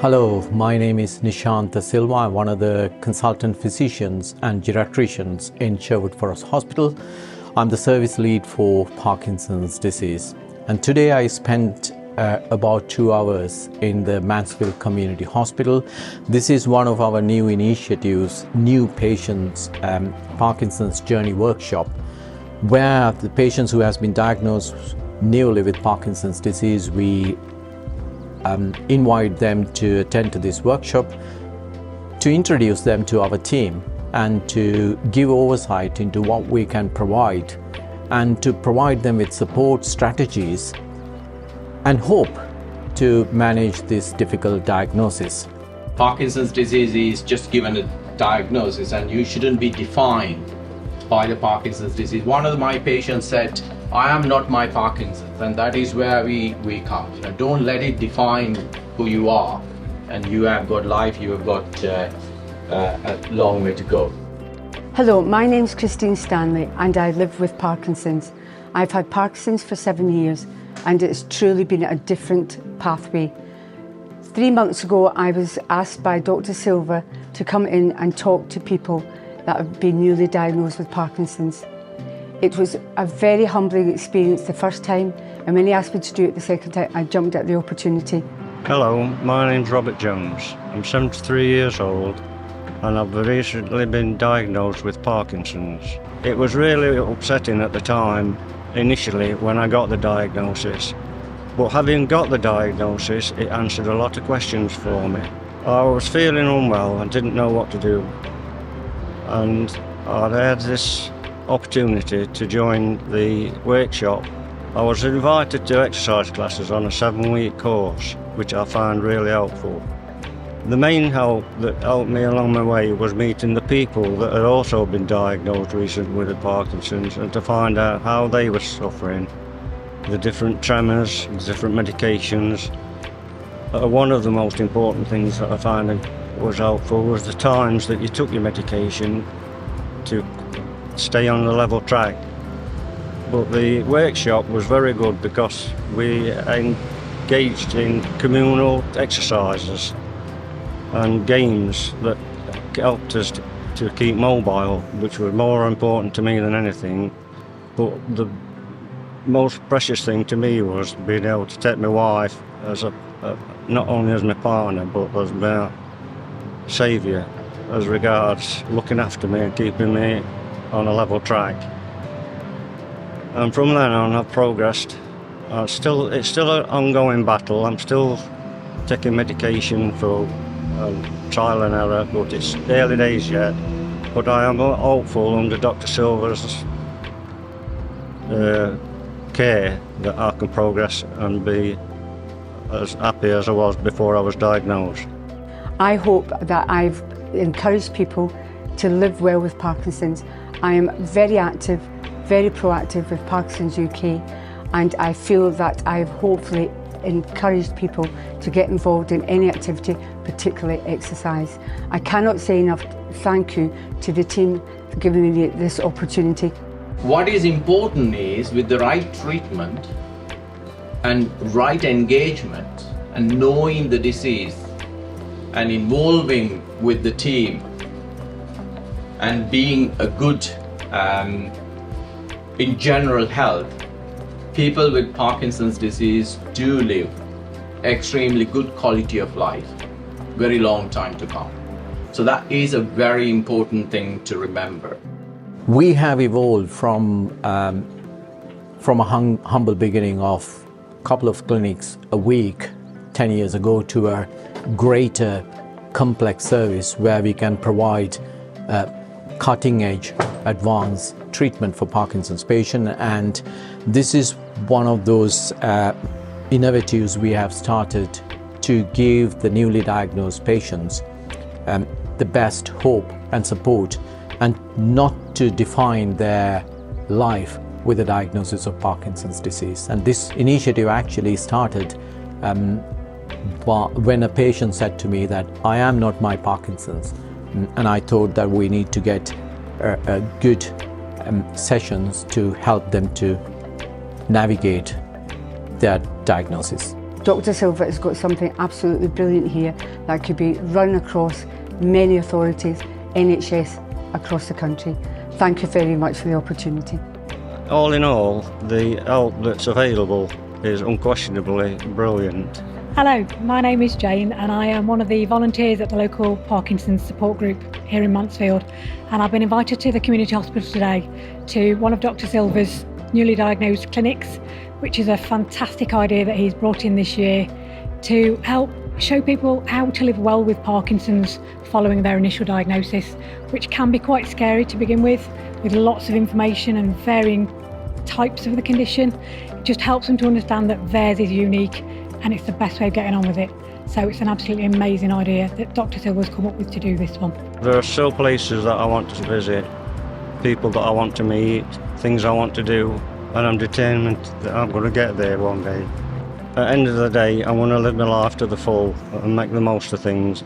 Hello, my name is Nishant Silva. I'm one of the consultant physicians and geriatricians in Sherwood Forest Hospital. I'm the service lead for Parkinson's disease. And today I spent about 2 hours in the Mansfield Community Hospital. This is one of our new initiatives, New Patients Parkinson's Journey Workshop, where the patients who has been diagnosed newly with Parkinson's disease, we invite them to attend to this workshop, to introduce them to our team and to give oversight into what we can provide and to provide them with support strategies and hope to manage this difficult diagnosis. Parkinson's disease is just given a diagnosis and you shouldn't be defined by the Parkinson's disease. One of my patients said, I am not my Parkinson's, and that is where we come. Don't let it define who you are, and you have got life, you have got a long way to go. Hello, my name's Christine Stanley and I live with Parkinson's. I've had Parkinson's for 7 years and it's truly been a different pathway. 3 months ago I was asked by Dr. Silva to come in and talk to people that have been newly diagnosed with Parkinson's. It was a very humbling experience the first time, and when he asked me to do it the second time, I jumped at the opportunity. Hello, my name's Robert Jones. I'm 73 years old and I've recently been diagnosed with Parkinson's. It was really upsetting at the time, initially, when I got the diagnosis. But having got the diagnosis, it answered a lot of questions for me. I was feeling unwell and didn't know what to do. And I had this opportunity to join the workshop. I was invited to exercise classes on a 7-week course, which I found really helpful. The main help that helped me along my way was meeting the people that had also been diagnosed recently with Parkinson's and to find out how they were suffering, the different tremors, the different medications. One of the most important things that I found was helpful was the times that you took your medication to stay on the level track. But the workshop was very good because we engaged in communal exercises and games that helped us to keep mobile, which was more important to me than anything. But the most precious thing to me was being able to take my wife as not only as my partner but as my saviour as regards looking after me and keeping me on a level track. And from then on I've progressed. It's still an ongoing battle. I'm still taking medication for trial and error, but it's early days yet. But I am hopeful under Dr. Silva's care that I can progress and be as happy as I was before I was diagnosed. I hope that I've encouraged people to live well with Parkinson's. I am very active, very proactive with Parkinson's UK, and I feel that I've hopefully encouraged people to get involved in any activity, particularly exercise. I cannot say enough thank you to the team for giving me this opportunity. What is important is with the right treatment and right engagement and knowing the disease and involving with the team and being a good in general health, people with Parkinson's disease do live extremely good quality of life, very long time to come. So that is a very important thing to remember. We have evolved from a humble beginning of a couple of clinics a week 10 years ago to a greater complex service where we can provide cutting-edge advanced treatment for Parkinson's patient, and this is one of those innovatives we have started to give the newly diagnosed patients the best hope and support, and not to define their life with a diagnosis of Parkinson's disease. And this initiative actually started when a patient said to me that I am not my Parkinson's, and I thought that we need to get good sessions to help them to navigate their diagnosis. Dr. Silva has got something absolutely brilliant here that could be run across many authorities, NHS across the country. Thank you very much for the opportunity. All in all, the help that's available is unquestionably brilliant. Hello, my name is Jane and I am one of the volunteers at the local Parkinson's support group here in Mansfield, and I've been invited to the community hospital today to one of Dr. Silva's newly diagnosed clinics, which is a fantastic idea that he's brought in this year to help show people how to live well with Parkinson's following their initial diagnosis, which can be quite scary to begin with lots of information and varying types of the condition. It just helps them to understand that theirs is unique and it's the best way of getting on with it. So it's an absolutely amazing idea that Dr. Silva's come up with to do this one. There are still places that I want to visit, people that I want to meet, things I want to do, and I'm determined that I'm going to get there one day. At the end of the day, I want to live my life to the full and make the most of things.